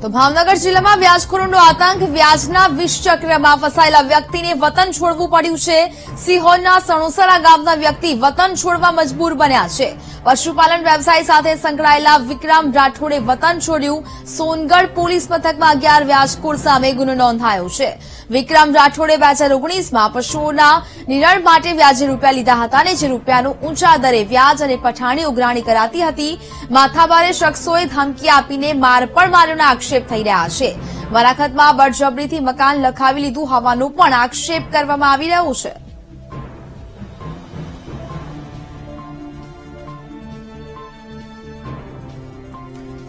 તો ભાવનગર જિલ્લામાં વ્યાજખોરોનો આતંક, વ્યાજના વિષચક્રમાં ફસાયેલા વ્યક્તિને વતન છોડવું પડ્યું છે। સિહોરના સણોસરા ગામના વ્યક્તિ વતન છોડવા મજબૂર બન્યા છે। પશુપાલન વ્યવસાય સાથે સંકળાયેલા વિક્રમ રાઠોડે વતન છોડ્યું। સોનગઢ પોલીસ મથકમાં 11 વ્યાજખોર સામે ગુનો નોંધાયો છે। વિક્રમ રાઠોડે 2019માં પશુઓના નિરણ માટે વ્યાજે રૂપિયા લીધા હતા અને જે રૂપિયાનું ઊંચા દરે વ્યાજ અને પઠાણી ઉઘરાણી કરાતી હતી। માથાભારે શખ્સોએ ધમકી આપીને માર પણ માર્યોના આક્ષેપ થઈ રહ્યા છે। વરાખતમાં બળજબરીથી મકાન લખાવી લીધું હોવાનો પણ આક્ષેપ કરવામાં આવી રહ્યો છે।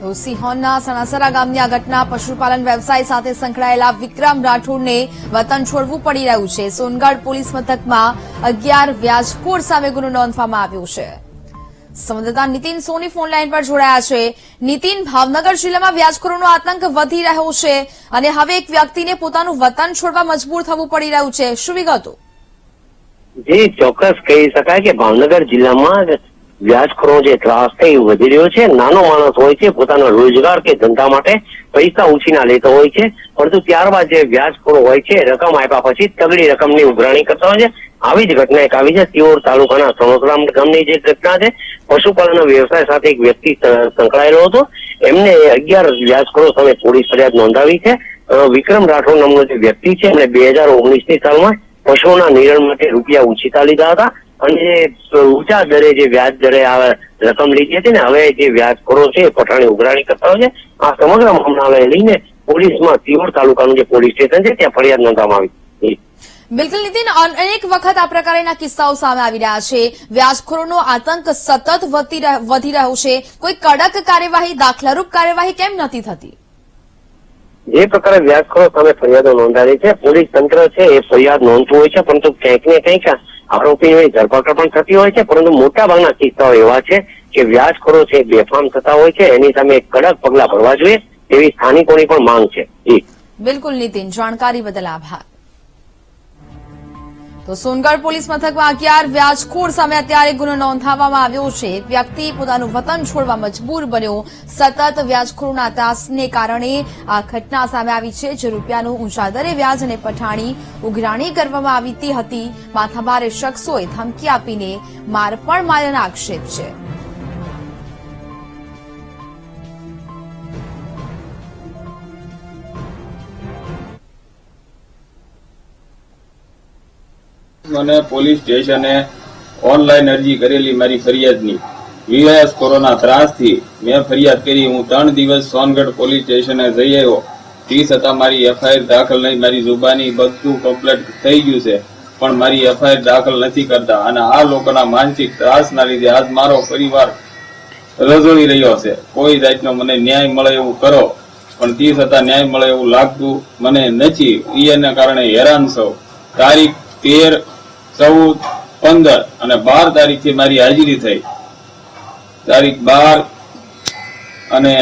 તો સિહોરના સણાસરા ગામની આ ઘટના, પશુપાલન વ્યવસાય સાથે સંકળાયેલા વિક્રમ રાઠોડને વતન છોડવું પડી રહ્યું છે। સોનગઢ પોલીસ મથકમાં 11 વ્યાજખોર સામે ગુનો નોંધવામાં આવ્યો છે। સંવાદદાતા નીતિન સોની ફોનલાઈન પર જોડાયા છે। નીતિન, ભાવનગર જિલ્લામાં વ્યાજખોરોનો આતંક વધી રહ્યો છે અને હવે એક વ્યક્તિને પોતાનું વતન છોડવા મજબૂર થવું પડી રહ્યું છે, શું વિગતો? જી, ચોક્કસ કહી શકાય કે ભાવનગર જિલ્લામાં વ્યાજખોરો જે ત્રાસ છે એ વધી રહ્યો છે। નાનો માણસ હોય છે, પોતાના રોજગાર કે ધંધા માટે પૈસા ઉછીના લેતો હોય છે, પરંતુ ત્યારબાદ જે વ્યાજખોરો હોય છે રકમ આપ્યા પછી તગડી રકમની ઉઘરાણી કરતા હોય છે। આવી જ ઘટના એક આવી છે સિહોર તાલુકાના સણોસરા ગામની જે ઘટના છે। પશુપાલન વ્યવસાય સાથે એક વ્યક્તિ સંકળાયેલો હતો, એમને 11 વ્યાજખોરો સામે પોલીસ ફરિયાદ નોંધાવી છે। વિક્રમ રાઠોડ નામનો જે વ્યક્તિ છે એમણે 2019ની સાલમાં પશુઓના નિરણ માટે રૂપિયા ઉછીતા લીધા હતા અને ઊંચા દરે જે વ્યાજ દરે રકમ લીધી હતી ને હવે જે વ્યાજખોરો છે પઠાણી ઉઘરાણી કરતા હોય છે। આ સમગ્ર મામલાને લઈને પોલીસમાં સિહોર તાલુકાનું જે પોલીસ સ્ટેશન છે ત્યાં ફરિયાદ નોંધવામાં આવી। બિલકુલ નીતિન, અનેક વખત આ પ્રકારના કિસ્સાઓ સામે આવી રહ્યા છે। વ્યાજખોરોનો આતંક સતત વધી રહ્યો છે, કોઈ કડક કાર્યવાહી, દાખલારૂપ કાર્યવાહી કેમ નથી થતી? જે પ્રકારે વ્યાજખોરો સામે ફરિયાદો નોંધાવી છે, પોલીસ તંત્ર છે એ ફરિયાદ નોંધતું હોય છે, પરંતુ કંઈક ને કંઈક આરોપીની ધરપકડ પણ થતી હોય છે। પરંતુ મોટાભાગના કિસ્સાઓ એવા છે કે વ્યાજખોરો છે બેફામ થતા હોય છે, એની સામે કડક પગલાં ભરવા જોઈએ એવી સ્થાનિકોની પણ માંગ છે। જી બિલકુલ નીતિન, જાણકારી બદલ આભાર। તો સોનગઢ પોલીસ મથકમાં 11 વ્યાજખોર સામે અત્યારે ગુનો નોંધાવવામાં આવ્યો છે। એક વ્યક્તિ પોતાનું વતન છોડવા મજબૂર બન્યો। સતત વ્યાજખોરોના ત્રાસને કારણે આ ઘટના સામે આવી છે, જે રૂપિયાનું ઊંચા દરે વ્યાજ અને પઠાણી ઉઘરાણી કરવામાં આવી હતી। માથાભારે શખ્સોએ ધમકી આપીને માર પણ માર્યાના આક્ષેપ છે। મને પોલીસ સ્ટેશને ઓનલાઈન અરજી કરેલી મારી ફરિયાદની વ્યાજખોરોના ત્રાસથી મેં ફરિયાદ કરી। હું 3 દિવસ સોનગઢ પોલીસ સ્ટેશને જઈ આવ્યો, તે છતાં મારી એફઆઈઆર દાખલ નહીં। મારી જુબાની બધું કમ્પ્લીટ થઈ ગયું છે, પણ મારી એફઆઈઆર દાખલ નથી કરતા અને આ લોકોના માનસિક ત્રાસના લીધે આજ મારો પરિવાર રઝળી રહ્યો છે। કોઈ જાતનો મને ન્યાય મળે એવું કરો, પણ તે છતાં ન્યાય મળે એવું લાગતું મને નથી। એના કારણે હેરાન છું। તારીખ 13, 14, 15 અને 12 તારીખથી મારી હાજરી થઈ। તારીખ 12 અને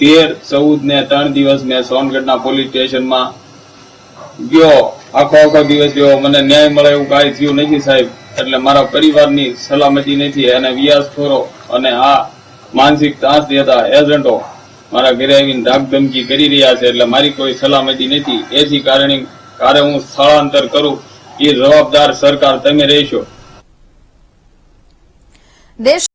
13, 14 ને 3 દિવસ મેં સોનગઢના પોલીસ સ્ટેશનમાં ગયો, આખો દિવસ ગયો, મને ન્યાય મળે એવું કાંઈ થયું નથી સાહેબ। એટલે મારા પરિવારની સલામતી નથી અને વ્યાજખોરો અને આ માનસિક ત્રાસ દેતા એજન્ટો મારા ઘરે આવીને ધાકધમકી કરી રહ્યા છે, એટલે મારી કોઈ સલામતી નથી। એથી કારણે હું સ્થળાંતર કરું એ જવાબદાર સરકાર તમે રહેશો।